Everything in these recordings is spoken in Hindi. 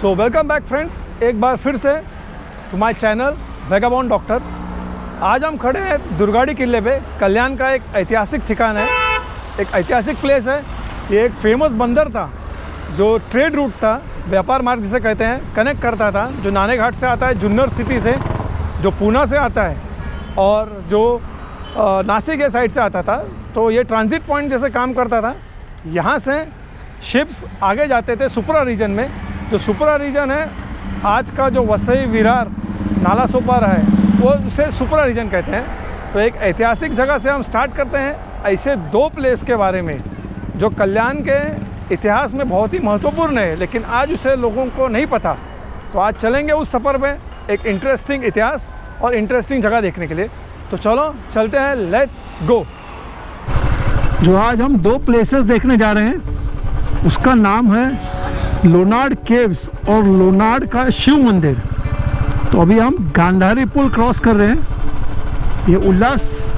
सो वेलकम बैक फ्रेंड्स, एक बार फिर से to my channel Vagabond doctor. आज हम खड़े हैं दुर्गाड़ी किले पे। कल्याण का एक ऐतिहासिक ठिकाना है, एक ऐतिहासिक प्लेस है। ये एक फेमस बंदर था जो ट्रेड रूट था, व्यापार मार्ग जिसे कहते हैं, कनेक्ट करता था। जो नाने घाट से आता है, जुन्नर सिटी से, जो पूना से आता है और जो नासिक के साइड से आता था। तो ये ट्रांजिट पॉइंट जैसे काम करता था। यहाँ से शिप्स आगे जाते थे सुपरा रीजन में। जो सुपरा रीजन है, आज का जो वसई विरार नाला सोपारा है, वो उसे सुपरा रीजन कहते हैं। तो एक ऐतिहासिक जगह से हम स्टार्ट करते हैं ऐसे दो प्लेस के बारे में जो कल्याण के इतिहास में बहुत ही महत्वपूर्ण है, लेकिन आज उसे लोगों को नहीं पता। तो आज चलेंगे उस सफ़र में, एक इंटरेस्टिंग इतिहास और इंटरेस्टिंग जगह देखने के लिए। तो चलो चलते हैं, लेट्स गो। जो आज हम दो प्लेसेस देखने जा रहे हैं उसका नाम है लोनार्ड केव्स और लोनार्ड का शिव मंदिर। तो अभी हम गांधारी पुल क्रॉस कर रहे हैं। ये उल्लास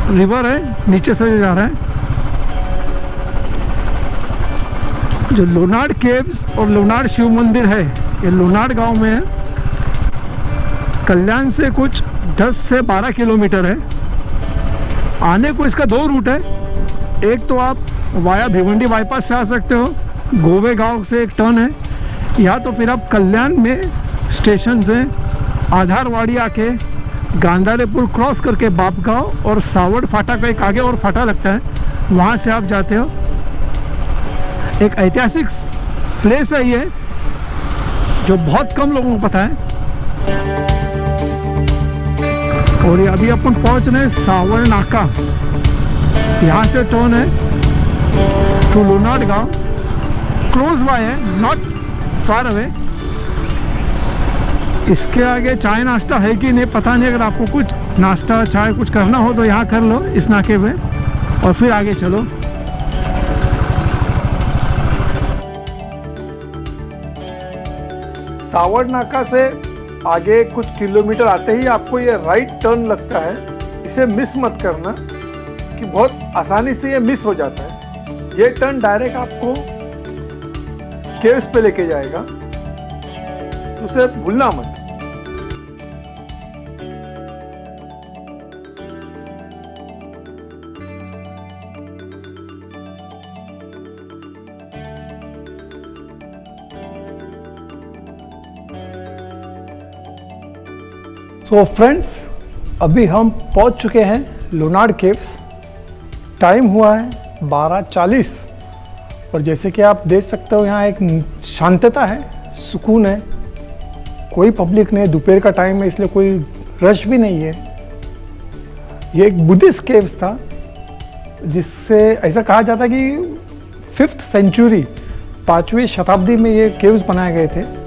रिवर है, नीचे से जा रहा है। जो लोनार्ड केव्स और लोनार्ड शिव मंदिर है, ये लोनार्ड गांव में है। कल्याण से कुछ 10 से 12 किलोमीटर है। आने को इसका दो रूट है। एक तो आप वाया भिवंडी बाईपास से आ सकते हो, गोवे गांव से एक टर्न है। या तो फिर आप कल्याण में स्टेशन से आधारवाड़ी आके गांधारी पुल क्रॉस करके बापगांव और सावड़ फाटा का एक आगे और फाटा लगता है, वहाँ से आप जाते हो। एक ऐतिहासिक प्लेस है ये, जो बहुत कम लोगों को पता है। और ये अभी अपन पहुँच रहे हैं सावड़ नाका। यहाँ से टर्न है टू लोनार्ड गांव। क्लोज बाय है, नॉट फार अवे। इसके आगे चाय नाश्ता है कि नहीं पता नहीं। अगर आपको कुछ नाश्ता चाय कुछ करना हो तो यहाँ कर लो इस नाके पे और फिर आगे चलो। सावड़ नाका से आगे कुछ किलोमीटर आते ही आपको ये राइट टर्न लगता है। इसे मिस मत करना कि बहुत आसानी से ये मिस हो जाता है। ये टर्न डायरेक्ट आपको केव्स पे लेके जाएगा, तो उसे भूलना मत। सो फ्रेंड्स, अभी हम पहुंच चुके हैं लोनार्ड केव्स। टाइम हुआ है 12:40 और जैसे कि आप देख सकते हो, यहाँ एक शांतता है, सुकून है, कोई पब्लिक नहीं। दोपहर का टाइम है इसलिए कोई रश भी नहीं है। ये एक बुद्धिस्ट केव्स था, जिससे ऐसा कहा जाता है कि 5th सेंचुरी 5वीं शताब्दी में ये केव्स बनाए गए थे।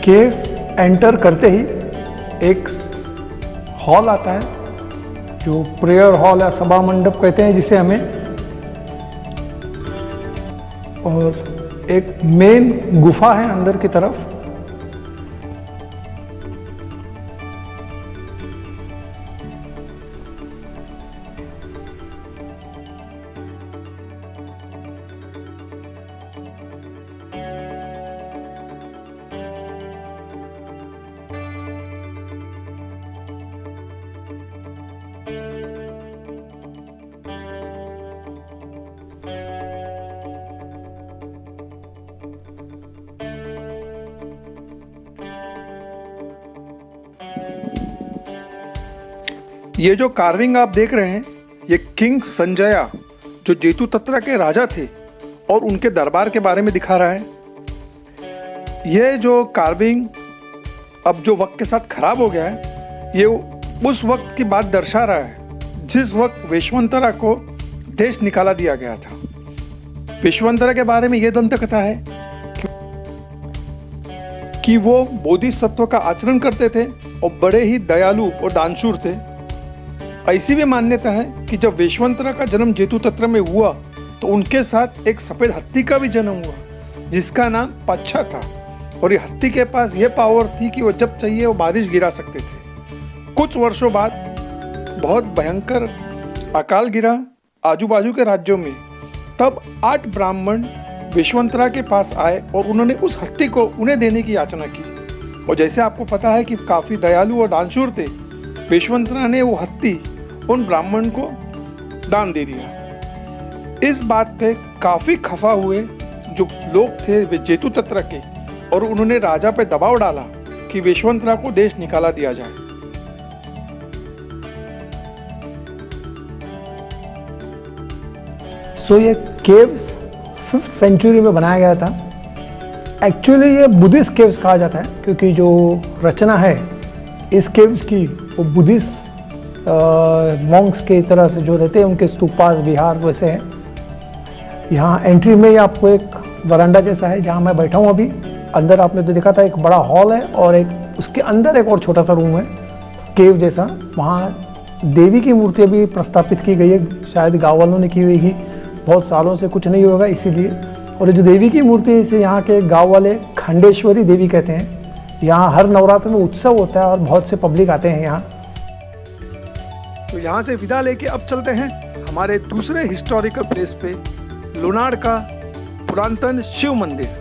केव्स एंटर करते ही एक हॉल आता है, जो प्रेयर हॉल या सभा मंडप कहते हैं जिसे हमें, और एक मेन गुफा है अंदर की तरफ। ये जो कार्विंग आप देख रहे हैं, ये किंग संजया, जो जेतु तत्रा के राजा थे, और उनके दरबार के बारे में दिखा रहा है। ये जो कार्विंग अब जो वक्त के साथ खराब हो गया है, ये उस वक्त की बात दर्शा रहा है जिस वक्त वेशवंतरा को देश निकाला दिया गया था। वेशवंतरा के बारे में ये दंत कथा है कि वो बोधिसत्व का आचरण करते थे और बड़े ही दयालु और दानशूर थे। ऐसी भी मान्यता है कि जब वेशवंतरा का जन्म जेतु तत्र में हुआ तो उनके साथ एक सफ़ेद हाथी का भी जन्म हुआ, जिसका नाम पच्छा था। और ये हत्ती के पास ये पावर थी कि वो जब चाहिए वो बारिश गिरा सकते थे। कुछ वर्षों बाद बहुत भयंकर अकाल गिरा आजू बाजू के राज्यों में। तब 8 ब्राह्मण विश्वंतरा के पास आए और उन्होंने उस हत्ती को उन्हें देने की याचना की। और जैसे आपको पता है कि काफ़ी दयालु और दानशूर थे, विश्वंतरा ने वो हत्ती उन ब्राह्मण को दान दे दिया। इस बात पे काफ़ी खफा हुए जो लोग थे वे जेतुतत्र के, और उन्होंने राजा पे दबाव डाला कि विश्वंतरा को देश निकाला दिया जाए। ये केव्स 5th सेंचुरी में बनाया गया था। एक्चुअली ये बुद्धिस्ट केव्स कहा जाता है, क्योंकि जो रचना है इस केव्स की वो बुद्धिस्ट मॉन्क्स के तरह से जो रहते हैं उनके स्तूपा विहार वैसे हैं। यहाँ एंट्री में ही आपको एक वरांडा जैसा है जहाँ मैं बैठा हूँ अभी। अंदर आपने तो देखा था एक बड़ा हॉल है और एक उसके अंदर एक और छोटा सा रूम है केव जैसा। वहाँ देवी की मूर्ति भी प्रस्तापित की गई है, शायद गाँव वालों ने की हुई थी, बहुत सालों से कुछ नहीं होगा इसीलिए। और ये जो देवी की मूर्ति है इसे यहाँ के गांव वाले खंडेश्वरी देवी कहते हैं। यहाँ हर नवरात्र में उत्सव होता है और बहुत से पब्लिक आते हैं यहाँ। तो यहाँ से विदा लेके अब चलते हैं हमारे दूसरे हिस्टोरिकल प्लेस पे, लुनाड़ का पुरातन शिव मंदिर।